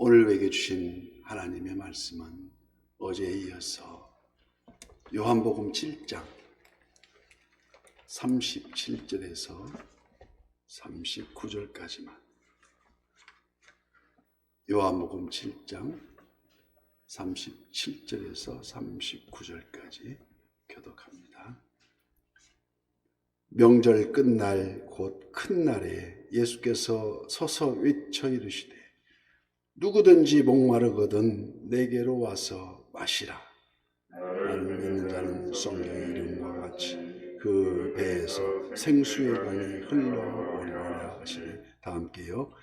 오늘 우리에게 주신 하나님의 말씀은 어제에 이어서 요한복음 7장 37절에서 39절까지만, 요한복음 7장 37절에서 39절까지 교독합니다. 명절 끝날 곧 큰 날에 예수께서 서서 외쳐 이르시되 누구든지 목마르거든 내게로 와서 마시라. 나를 믿는 자는 성경의 이름과 같이 그 배에서 생수의 강이 흘러오리라 하시니, 다 함께요.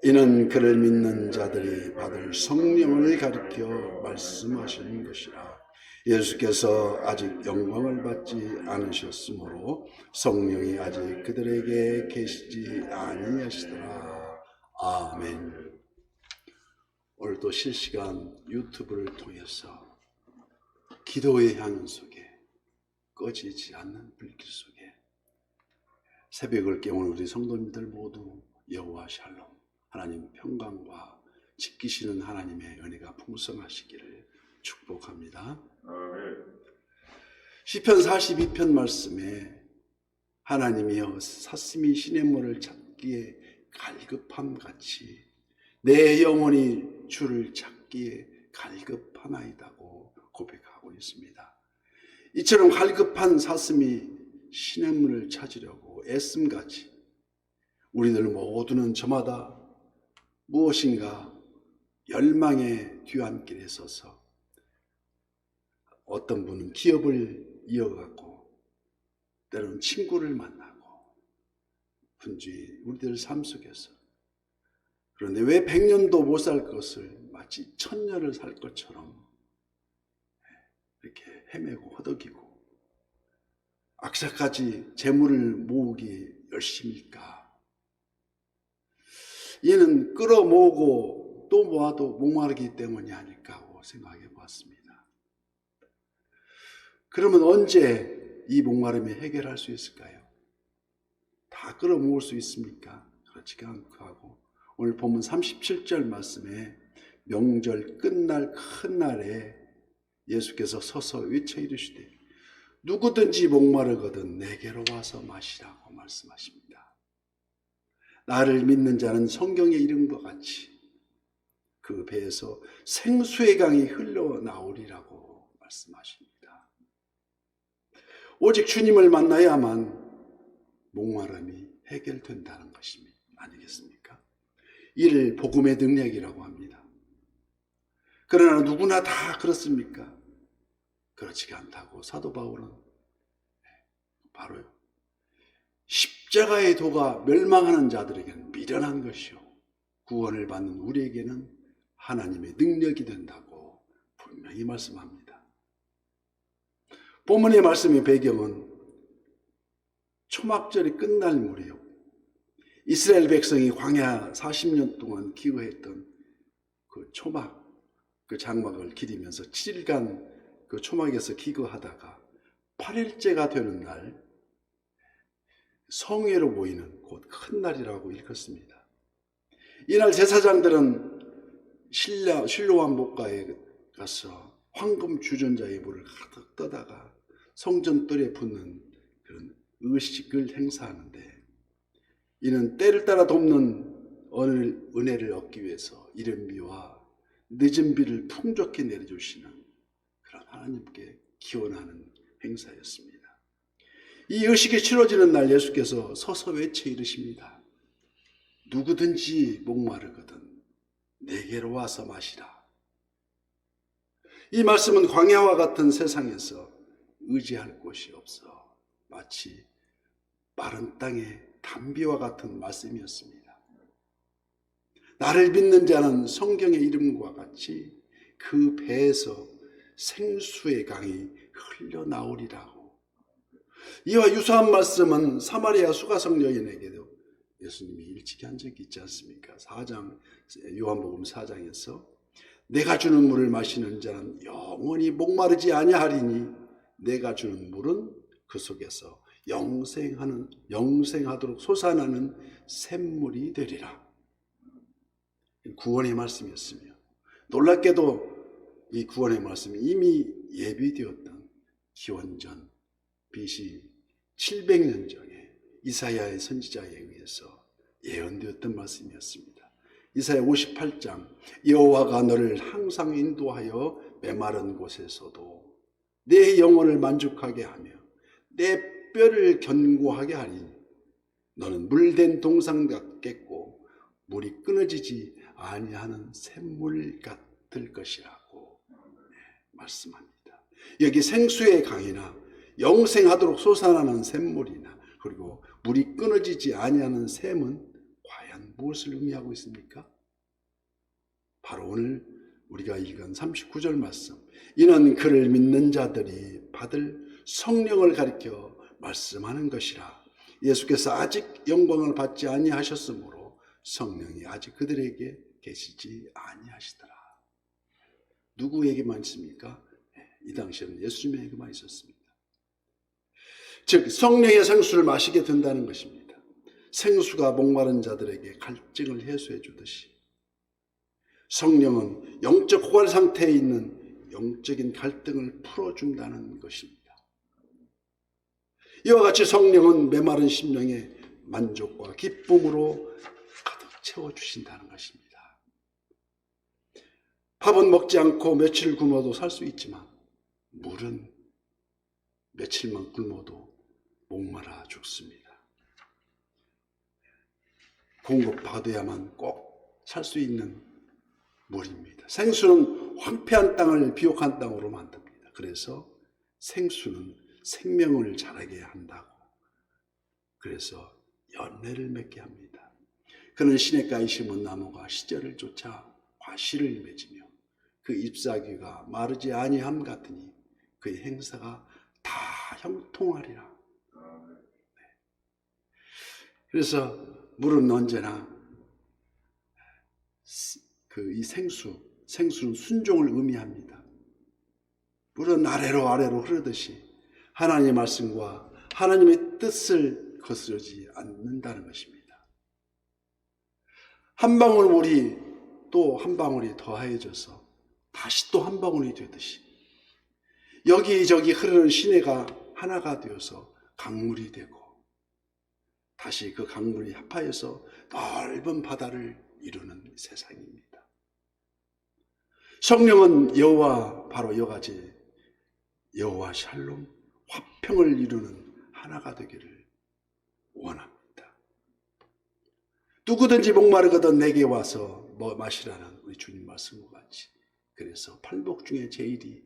이는 그를 믿는 자들이 받을 성령을 가리켜 말씀하시는 것이라. 예수께서 아직 영광을 받지 않으셨으므로 성령이 아직 그들에게 계시지 아니하시더라. 아멘. 오늘도 실시간 유튜브를 통해서 기도의 향연 속에, 꺼지지 않는 불길 속에 새벽을 깨우는 우리 성도님들 모두 여호와 샬롬, 하나님 평강과 지키시는 하나님의 은혜가 풍성하시기를 축복합니다. 시편 42편 말씀에 하나님이여 사슴이 시냇물을 찾기에 갈급함 같이 내 영혼이 주를 찾기에 갈급하나이다고 고백하고 있습니다. 이처럼 갈급한 사슴이 시냇물을 찾으려고 애씀같이 우리들 모두는 저마다 무엇인가 열망의 뒤안길에 서서 어떤 분은 기업을 이어가고 때로는 친구를 만나고 분주히 우리들 삶 속에서, 그런데 왜 100년도 못 살 것을 마치 1000년을 살 것처럼 이렇게 헤매고 허덕이고 악사까지 재물을 모으기 열심일까? 이는 끌어모으고 또 모아도 목마르기 때문이 아닐까 하고 생각해 보았습니다. 그러면 언제 이 목마름이 해결할 수 있을까요? 다 끌어모을 수 있습니까? 그렇지가 않고 하고, 오늘 본문 37절 말씀에 명절 끝날 큰 날에 예수께서 서서 외쳐 이르시되 누구든지 목마르거든 내게로 와서 마시라고 말씀하십니다. 나를 믿는 자는 성경의 이름과 같이 그 배에서 생수의 강이 흘러나오리라고 말씀하십니다. 오직 주님을 만나야만 목마름이 해결된다는 것이 아니겠습니까? 이를 복음의 능력이라고 합니다. 그러나 누구나 다 그렇습니까? 그렇지가 않다고 사도 바울은 바로요, 십자가의 도가 멸망하는 자들에게는 미련한 것이요 구원을 받는 우리에게는 하나님의 능력이 된다고 분명히 말씀합니다. 본문의 말씀의 배경은 초막절이 끝날 무렵 이스라엘 백성이 광야 40년 동안 기거했던 그 초막, 그 장막을 기리면서 7일간 그 초막에서 기거하다가 8일째가 되는 날 성회로 모이는 곧 큰 날이라고 읽었습니다. 이날 제사장들은 실로암 목가에 가서 황금 주전자의 물을 가득 떠다가 성전뜰에 붓는 그런 의식을 행사하는데, 이는 때를 따라 돕는 은혜를 얻기 위해서 이른 비와 늦은 비를 풍족히 내려주시는 그런 하나님께 기원하는 행사였습니다. 이 의식이 치러지는 날 예수께서 서서 외쳐 이르십니다. 누구든지 목마르거든 내게로 와서 마시라. 이 말씀은 광야와 같은 세상에서 의지할 곳이 없어 마치 마른 땅의 담비와 같은 말씀이었습니다. 나를 믿는 자는 성경의 이름과 같이 그 배에서 생수의 강이 흘러나오리라고. 이와 유사한 말씀은 사마리아 수가성 여인에게도 예수님이 일찍이 한 적이 있지 않습니까? 요한복음 4장에서 내가 주는 물을 마시는 자는 영원히 목마르지 아니하리니 내가 주는 물은 그 속에서 영생하도록 솟아나는 샘물이 되리라. 구원의 말씀이었으며 놀랍게도 이 구원의 말씀이 이미 예비되었던 기원전 BC 700년 전에 이사야의 선지자에 의해서 예언되었던 말씀이었습니다. 이사야 58장 여호와가 너를 항상 인도하여 메마른 곳에서도 내 영혼을 만족하게 하며 내 뼈를 견고하게 하리니 너는 물된 동상 같겠고 물이 끊어지지 아니하는 샘물 같을 것이라고 말씀합니다. 여기 생수의 강이나 영생하도록 솟아나는 샘물이나 그리고 물이 끊어지지 아니하는 샘은 과연 무엇을 의미하고 있습니까? 바로 오늘 우리가 읽은 39절 말씀. 이는 그를 믿는 자들이 받을 성령을 가리켜 말씀하는 것이라. 예수께서 아직 영광을 받지 아니하셨으므로 성령이 아직 그들에게 계시지 아니하시더라. 누구에게만 있습니까? 이 당시에는 예수님에게만 있었습니다. 즉 성령의 생수를 마시게 된다는 것입니다. 생수가 목마른 자들에게 갈증을 해소해 주듯이 성령은 영적 고갈 상태에 있는 영적인 갈등을 풀어준다는 것입니다. 이와 같이 성령은 메마른 심령에 만족과 기쁨으로 가득 채워주신다는 것입니다. 밥은 먹지 않고 며칠 굶어도 살 수 있지만 물은 며칠만 굶어도 목마라 죽습니다. 공급받아야만 꼭 살 수 있는 물입니다. 생수는 황폐한 땅을 비옥한 땅으로 만듭니다. 그래서 생수는 생명을 자라게 한다고. 그래서 열매를 맺게 합니다. 그는 시냇가에 심은 나무가 시절을 쫓아 과실을 맺으며 그 잎사귀가 마르지 아니함 같으니 그의 행사가 다 형통하리라. 그래서 물은 언제나 이 생수는 순종을 의미합니다. 물은 아래로 흐르듯이 하나님의 말씀과 하나님의 뜻을 거스르지 않는다는 것입니다. 한 방울 물이 또 한 방울이 더해져서 다시 또 한 방울이 되듯이 여기저기 흐르는 시내가 하나가 되어서 강물이 되고 다시 그 강물이 합하여서 넓은 바다를 이루는 세상입니다. 성령은 여호와, 바로 이와같이 여호와 샬롬, 화평을 이루는 하나가 되기를 원합니다. 누구든지 목마르거든 내게 와서 마시라는 우리 주님 말씀과 같이, 그래서 팔복 중에 제일이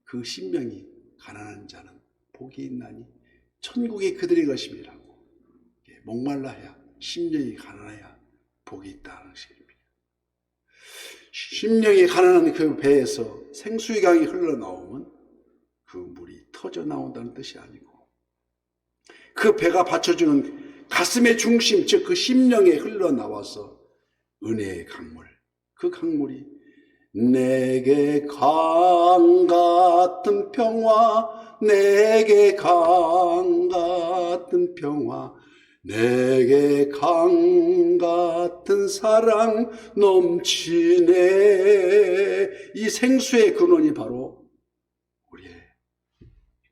그 심령이 가난한 자는 복이 있나니 천국이 그들의 것임이라고. 목말라야, 심령이 가난해야 복이 있다는 것입니다. 심령이 가난한 그 배에서 생수의 강이 흘러나오면 그 물이 터져 나온다는 뜻이 아니고 그 배가 받쳐주는 가슴의 중심, 즉 그 심령에 흘러나와서 은혜의 강물, 그 강물이 내게 강 같은 평화, 내게 강 같은 평화, 내게 강 같은 사랑 넘치네. 이 생수의 근원이 바로 우리의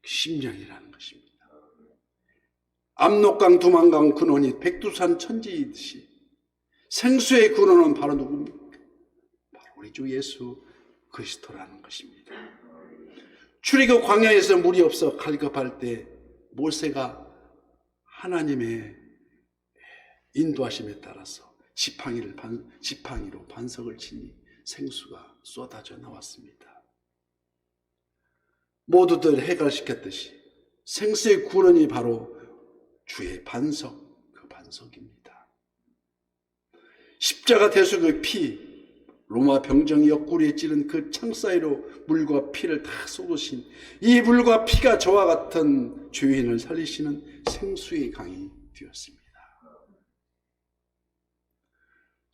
심령이라는 것입니다. 압록강 두만강 근원이 백두산 천지이듯이 생수의 근원은 바로 누굽니까? 바로 우리 주 예수 그리스도라는 것입니다. 출애굽 광야에서 물이 없어 갈급할 때 모세가 하나님의 인도하심에 따라서 지팡이로 반석을 치니 생수가 쏟아져 나왔습니다. 모두들 해결시켰듯이 생수의 근원이 바로 주의 반석, 그 반석입니다. 십자가 대속의 피, 로마 병정이 옆구리에 찌른 그 창 사이로 물과 피를 다 쏟으신 이 물과 피가 저와 같은 죄인을 살리시는 생수의 강이 되었습니다.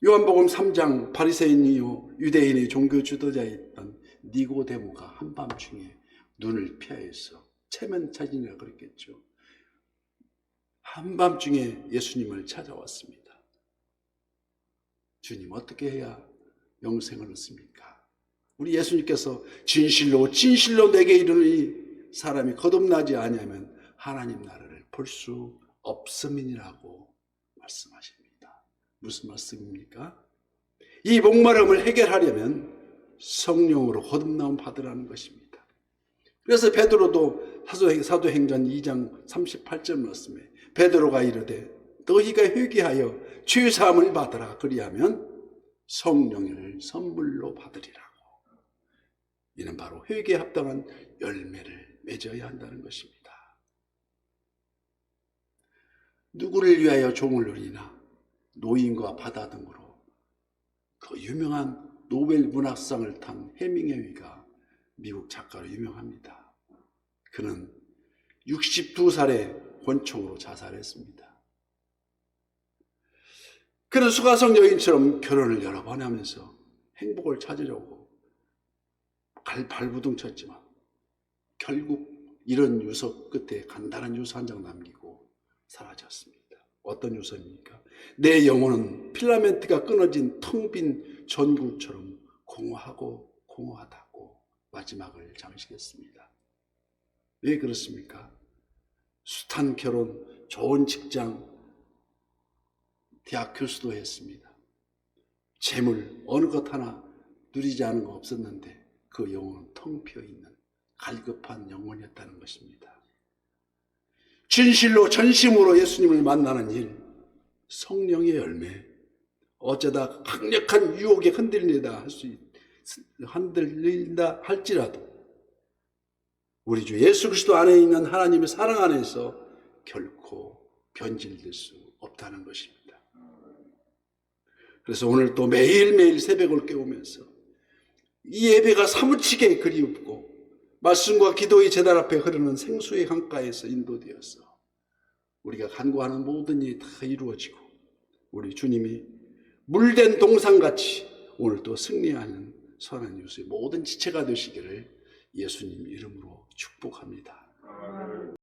요한복음 3장 바리새인이요 유대인의 종교 지도자였던 니고데모가 한밤중에 눈을 피하여서 체면 차지니라 그랬겠죠. 한밤중에 예수님을 찾아왔습니다. 주님, 어떻게 해야 영생을 얻습니까? 우리 예수님께서 진실로 진실로 내게 이르니 사람이 거듭나지 아니하면 하나님 나라를 볼 수 없음이니라고 말씀하십니다. 무슨 말씀입니까? 이 목마름을 해결하려면 성령으로 거듭나온 받으라는 것입니다. 그래서 베드로도 사도행전 2장 38절 말씀에 베드로가 이르되 너희가 회개하여 죄 사함을 받으라 그리하면 성령을 선물로 받으리라고. 이는 바로 회개에 합당한 열매를 맺어야 한다는 것입니다. 누구를 위하여 종을 누리나 노인과 바다 등으로 그 유명한 노벨 문학상을 탄 해밍웨이가 미국 작가로 유명합니다. 그는 62살에 권총으로 자살했습니다. 그는 수가성 여인처럼 결혼을 여러 번 하면서 행복을 찾으려고 발부둥쳤지만 결국 이런 유서 끝에 간단한 유서 한 장 남기고 사라졌습니다. 어떤 유서입니까? 내 영혼은 필라멘트가 끊어진 텅 빈 전구처럼 공허하고 공허하다고 마지막을 장식했습니다. 왜 그렇습니까? 숱한 결혼, 좋은 직장, 대학 교수도 했습니다. 재물, 어느 것 하나 누리지 않은 거 없었는데 그 영혼은 텅 비어있는 갈급한 영혼이었다는 것입니다. 진실로 전심으로 예수님을 만나는 일, 성령의 열매, 어쩌다 강력한 유혹에 흔들린다 할지라도 우리 주 예수 그리스도 안에 있는 하나님의 사랑 안에서 결코 변질될 수 없다는 것입니다. 그래서 오늘 또 매일매일 새벽을 깨우면서 이 예배가 사무치게 그리웠고 말씀과 기도의 제단 앞에 흐르는 생수의 강가에서 인도되어서 우리가 간구하는 모든 일이 다 이루어지고 우리 주님이 물된 동상같이 오늘 또 승리하는 선한 뉴스의 모든 지체가 되시기를 예수님 이름으로 축복합니다.